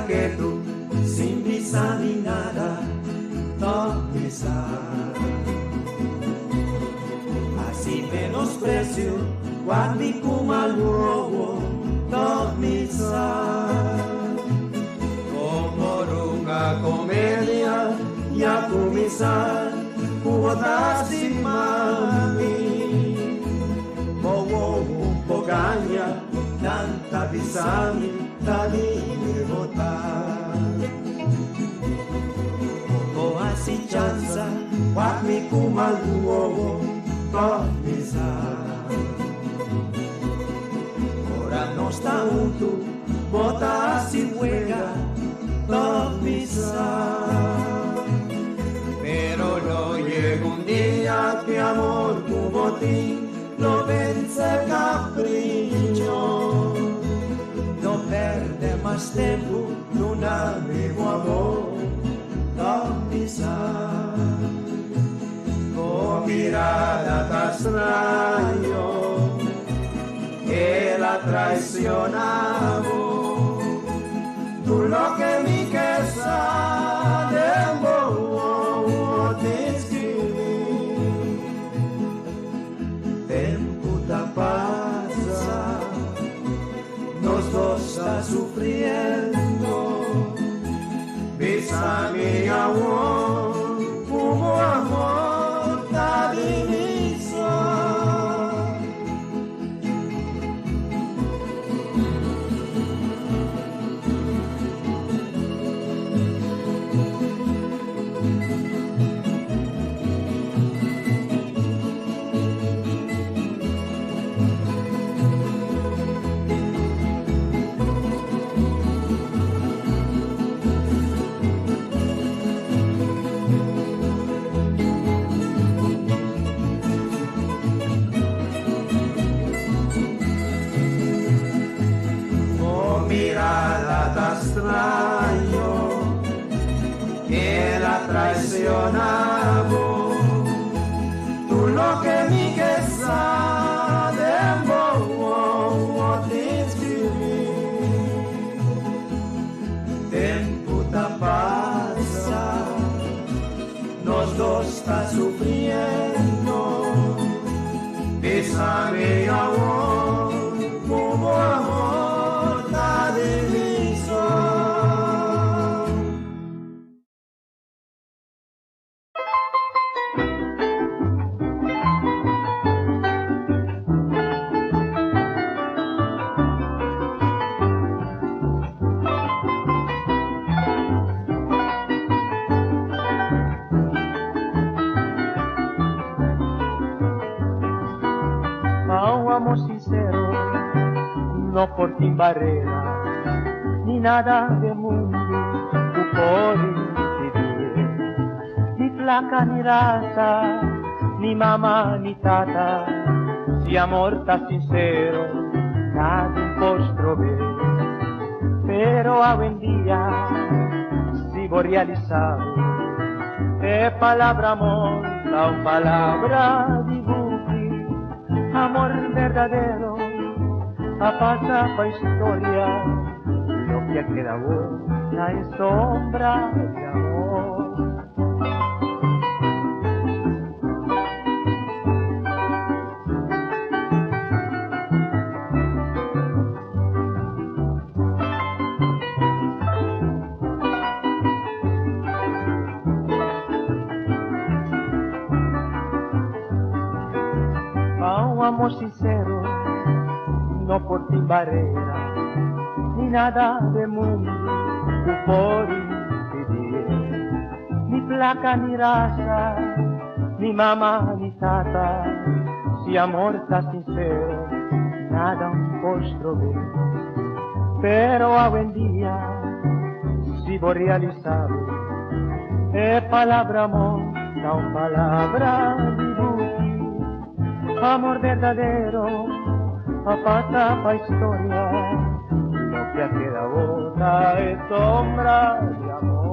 Que tú, sin visa ni nada, no pisar. Así menosprecio, guardi como al robo, no pisar. Como una comedia, ya comisar, puedo sin mami. Como un pogaña, tanta pisami, tani me botar. Poco así chanza, guardi como al robo, no pisar. Ahora no está junto, bota así juega, no pisar. Pero no llega un día que amor tu botín no vence capricho. No perde más tiempo, un amigo amor, no pisar. Con mirada tan extraño, que la traicionamos. Tú lo que mi quesa de amor te escribí. Tempo da pasa, los dos está sufriendo. Besa mi amor, como amor da divisa. Mirada tan extraño que la traicionamos. Tú lo que mi quesa de amor te escribí. Tempo da pasa, los dos está sufriendo. Besa mi amor, como amor. Amor sincero, no por ti barreras, ni nada de mundo, tú puedes vivir. Ni placa ni raza, ni mamá ni tata, si amor está sincero, nadie postro ve. Pero a buen día sigo realizado, de palabra amor, la palabra dibujo. Amor verdadero, a pasa pa' historia, lo que queda buena es sombra de amor. Amor sincero, no por ti barrera, ni nada de mundo, tú por vivir. Ni placa ni raza, ni mamá ni tata, si amor está sincero, nada un postro ve. Pero a buen día vivo realizado. É palavra amor, não palavra dibujo. Amor verdadeiro, a pata pa historia. Lo que queda otra es sombra de amor.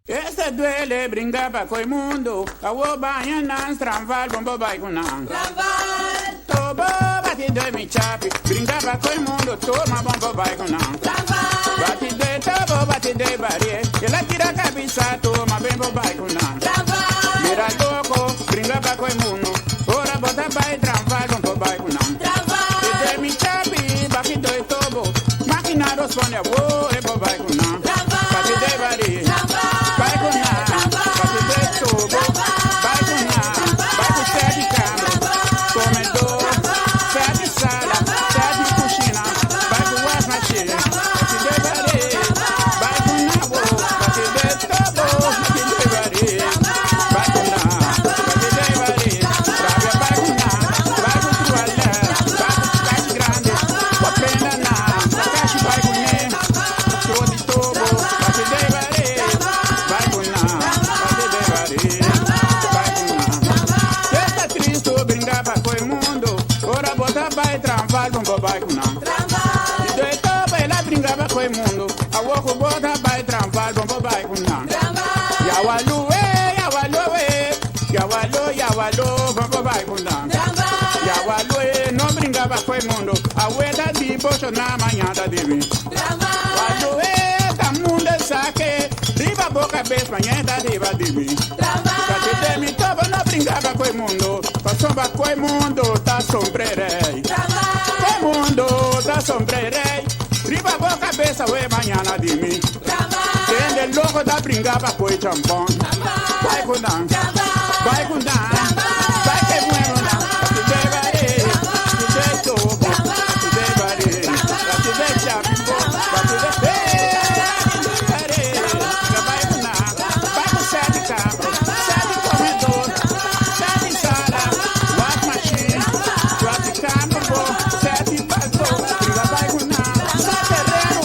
Esta duele, brinca pa coi mundo. Awo banha nan stramval, bombo bai kunan. Tramval, Tobo bati de mi chapi, brinca pa coi mundo. Toma bombo bai kunan. tramval, Bati de tobo, bati de barie. E la tira cabeza, toma bombo bai kunan. tramval, Mira loco, brinca pa coi mundo. Ora bota bai tramval, bombo bai kunan. tramval, De mi chapi, bati de tobo. Máquina responde a wo, e bombo bai kunan. Bati de barie. Vai com nada, vai de tubo, vai com nada, vai com sete cama, comedor, sete sala, sete cozinha, vai com as machine, vai de varia, vai com nabo, vai de tubo, vai de varia, vai com nada, vai de varia, rabia vai com nada, vai com toalha, vai com caixa grande, vai prenda nada, caixa vai com nem, tudo de tubo, vai de varia. Vai tramval, bombo vai com não. E dois toba ela brincava com o mundo. A woco bota vai tramval, bombo vai com não. Yawalo, yawalo, bombo vai com não. Yawalo, não brincava com o mundo. A ueda de pocho na manhã da divina. Yawalo, tá mundo saque. Riba boca bes manhã da diva divina. Cate de mi toba não brincava com o mundo. Passou pra com o mundo, tá sombrerei. O mundo tá sombrerei. Riba boa cabeça, ué, manhã de mim. Tende louco da bringava com o champão. Vai com dan, vai com dan. Vai que bueno dan. Te devarei, te dei tobo. Te devarei, te dei chapimbo. Te devarei, vai com dan. Vai com sete cabros, sete comedor, sete sala, wash machine, sete campo, sete pastor. Vai com dan. Sete terreno,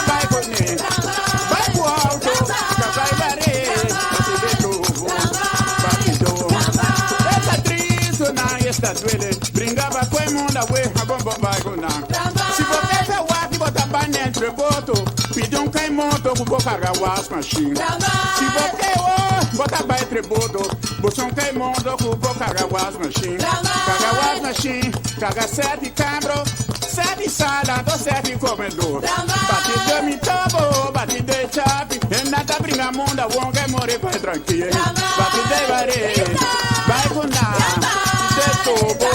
vai com nem. Vai pro alto, vai varei. Te dei tobo, batidor. Essa triste na esta duele. Brincava com o mundo, a bomba vai com dan. Se você quer o botar banho entre boto, pediu caimoto, vou carregar o wash machine. Se você botar banho entre boto, você caimoto, vou carregar o wash machine. Carregar o wash machine, carregar sete câmeras, sete salas, dos sete comedor. Bati de mi tobo, bati de chapi, e nada brinca mundo, vão que morrer com tranquilo. Bati de vareia, vai com nada, de tobo,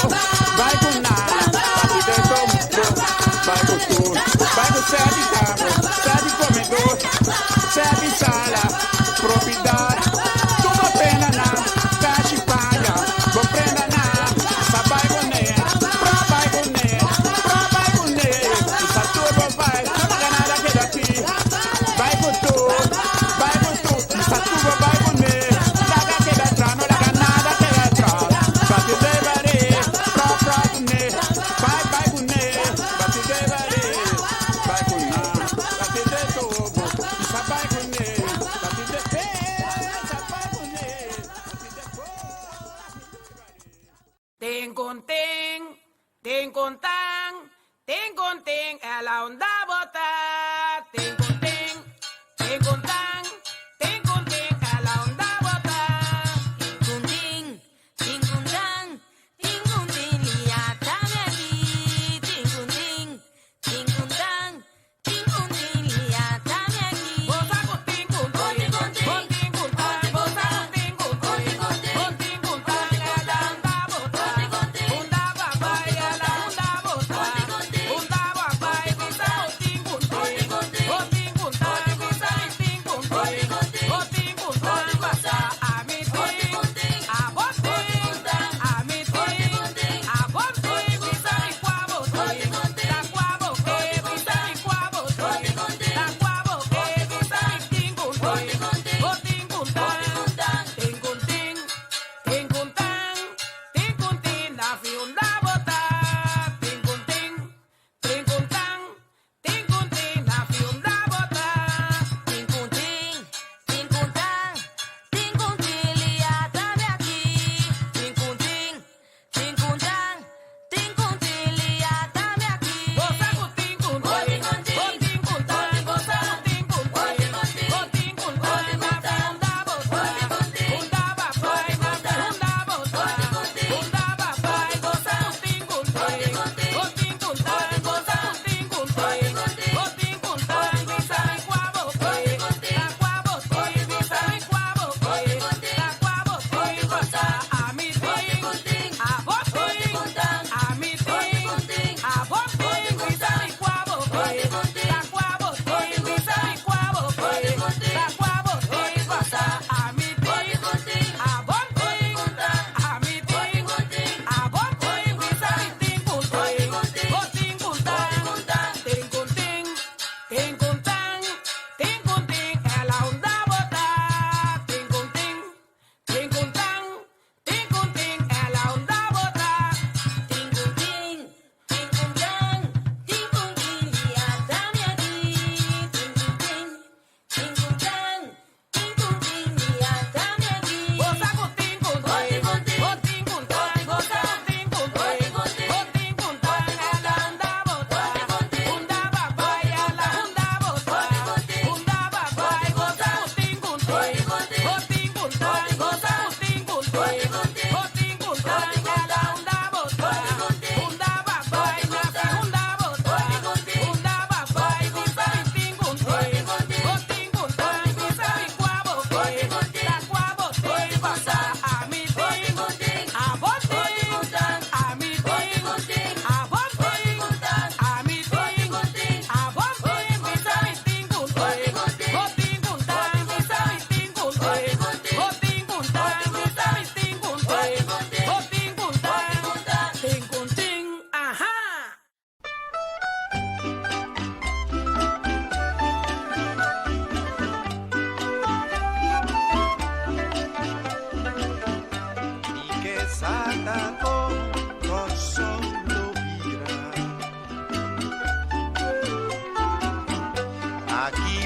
vai com nada, bati de tobo, vai com tudo, vai com sete câmeras, sete comedor, sete salas, propriedade, tudo pena na, caixa e palha, vou prenda na, sabai com nem, vai com nem, vai com nem, isso tudo vai, não paga nada que daqui, vai com tudo, isso tudo vai com nem, larga que da trás, não larga nada que da trás, vai te levarei, vai com nem, vai com nem, vai te levarei, vai com não, vai te de tudo, isso vai com nem, vai te de isso vai com nem, Ten contén, ela onda bota. Ten contén, ela onda bota. Tingunting, liata aquí. Tingunting, liata aquí. Bosa con tin contén, con tin contén, bosa con tin contén, con tin contén, ela onda bota. Onda papai, ela onda bota. Onda papai, bosa con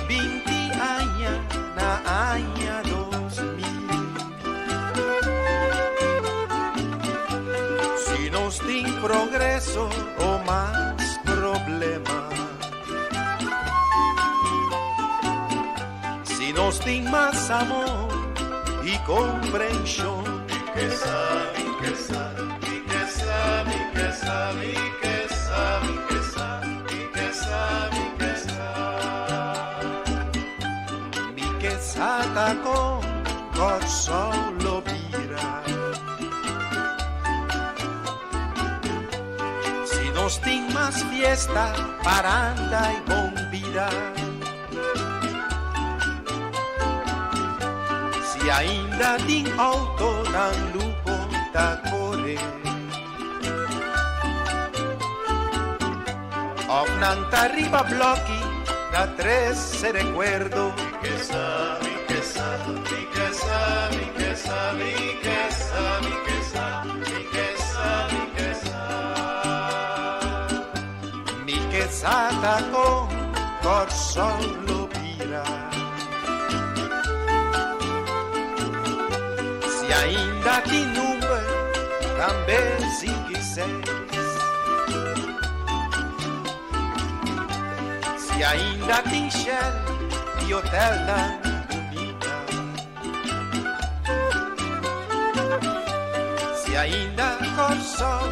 20 años na año 2000. Si nos tem progreso o más problema, si nos tem más amor y comprensión, que sabe, que sabe, que sabe, que sabe, que sabe, que sabe, que sabe, que sabe. Mi que s'atacó cor solo vira. Si nos tem más fiesta, paranda y bombira. Si ainda tem auto na lupo da core, of nang tariba blocchi da 13 recuerdo, que sabe, que sabe, que sabe, que sabe, que sabe, que sabe, que sabe, que sabe. Mi que s'atacó cor solo vira. Si ainda tem número, também 5 e 6. Si ainda tem Shell e hotel na bonita. Si ainda Corsol,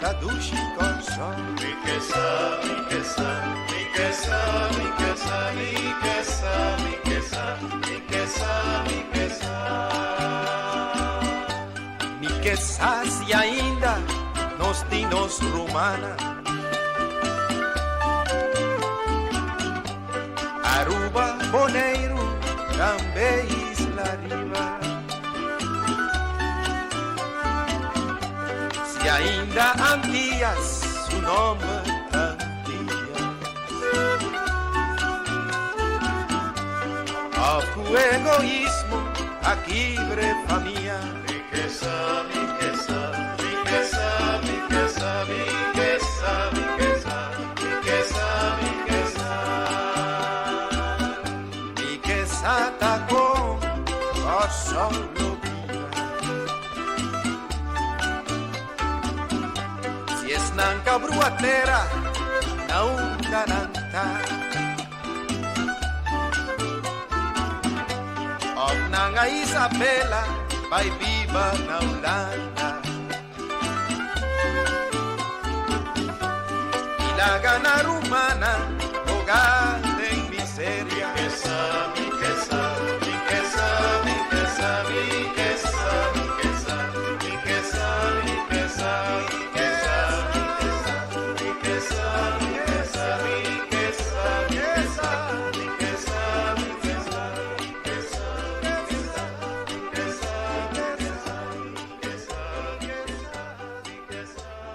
da ducha e Corsol. Mi que sabe, que sabe, que sabe, que sabe, que sabe, que sabe, que sabe, que sabe. Mi que sabe si ainda nos dinos rumana. Aruba, Bonaire, também Isla Riba. Se ainda Antillas, o nome Antillas. Ao egoísmo, aqui brefa minha. Que sabe, que sabe, que sabe, que sabe, que sabe, que sabe, que sabe, que sabe. S'atacó cor solo vira. Si es nanca bruatera, naunga nanta. Of nanga Isabela, vai viva na Holanda. Y la gana rumana, hogada en miseria. Que sabe, que sabe, que sabe, que sabe, que sabe, que sabe, que sabe, que sabe, que sabe, que sabe, que sabe, que sabe, que sabe, que sabe, que sabe, que sabe, que sabe, que sabe, que sabe.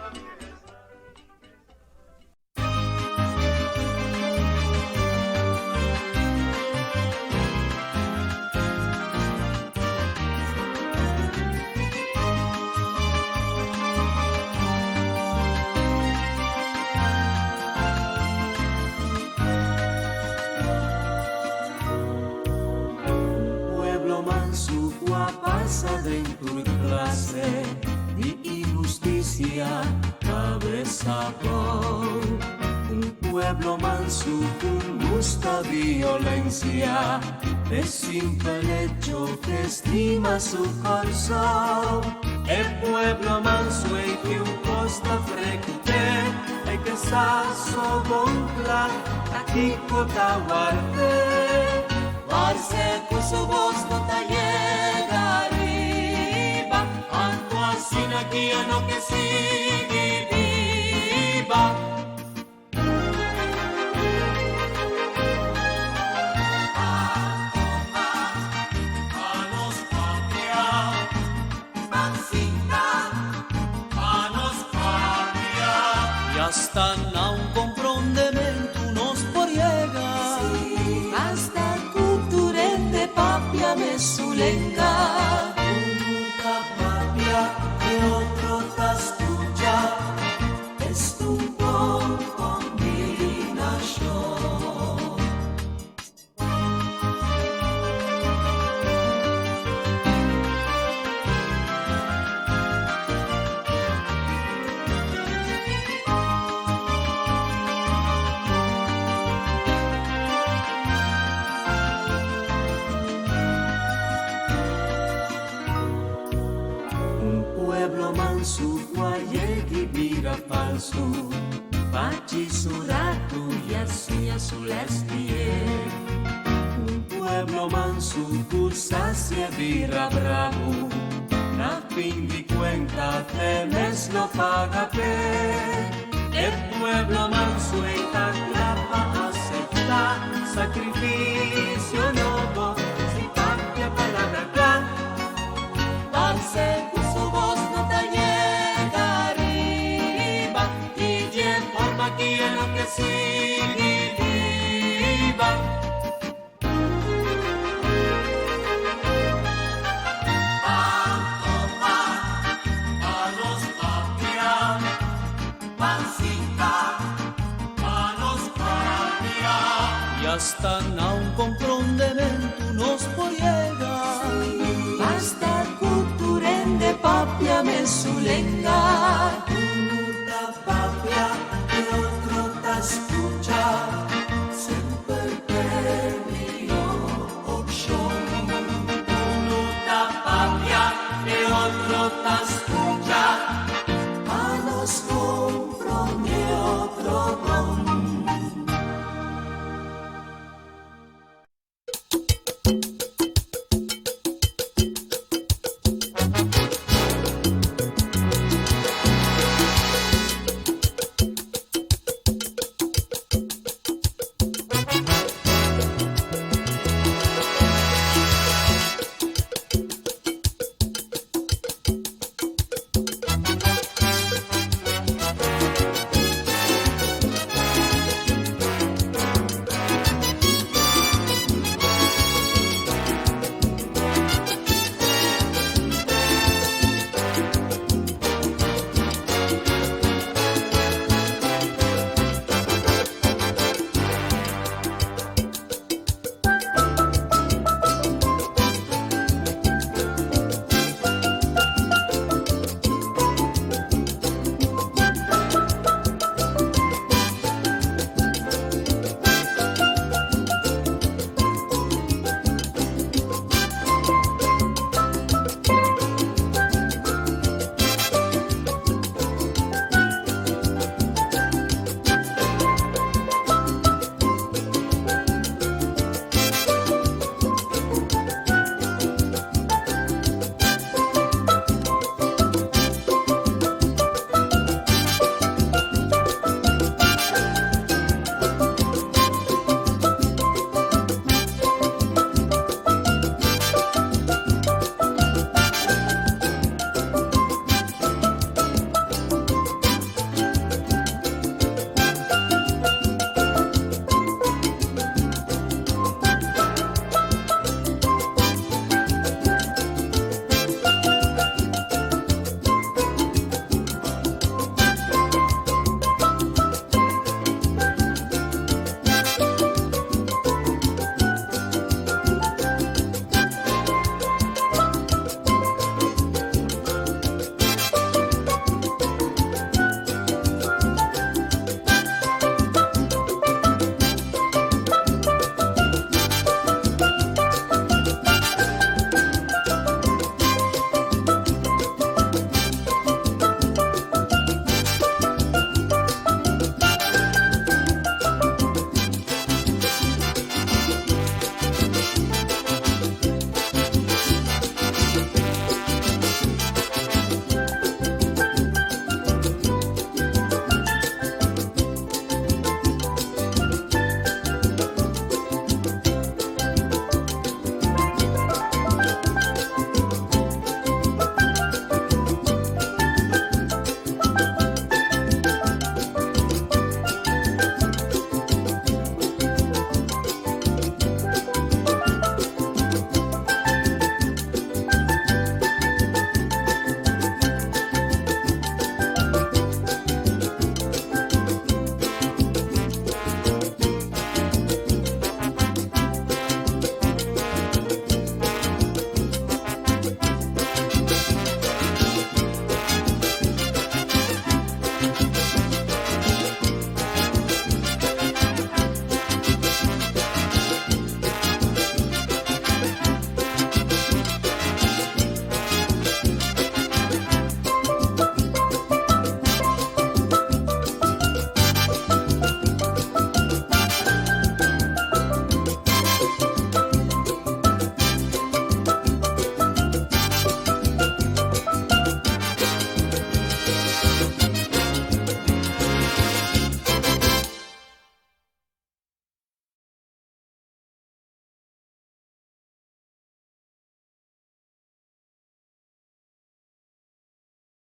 Pueblo manso, pasa dentro de clase de injusticia, cabeza por un pueblo manso con gusta violencia, de simple hecho que estima su corazón. El pueblo manso es que un costa frecuente, hay que saso boncla, aquí cota guarde. Forse con su voz no te llega arriba, tanto así no guía no que sigue viva. A nos patria, pancita, a nos patria. Y hasta no un comprendimiento nos poriega. Hasta cultura de papia me sulenga. Nunca papia que otro te escucha. Es un buen combinación. manso guayegui vira falso, Pachi suratu y así a su un pueblo manso cursa se vira bravo, na fin di cuenta temes lo paga el pueblo manso está clapa acepta sacrificio novo, si cambia palabra acá, darse con su voz no te llega arriba, y en forma aquí en lo que sigue viva. Hasta não comprou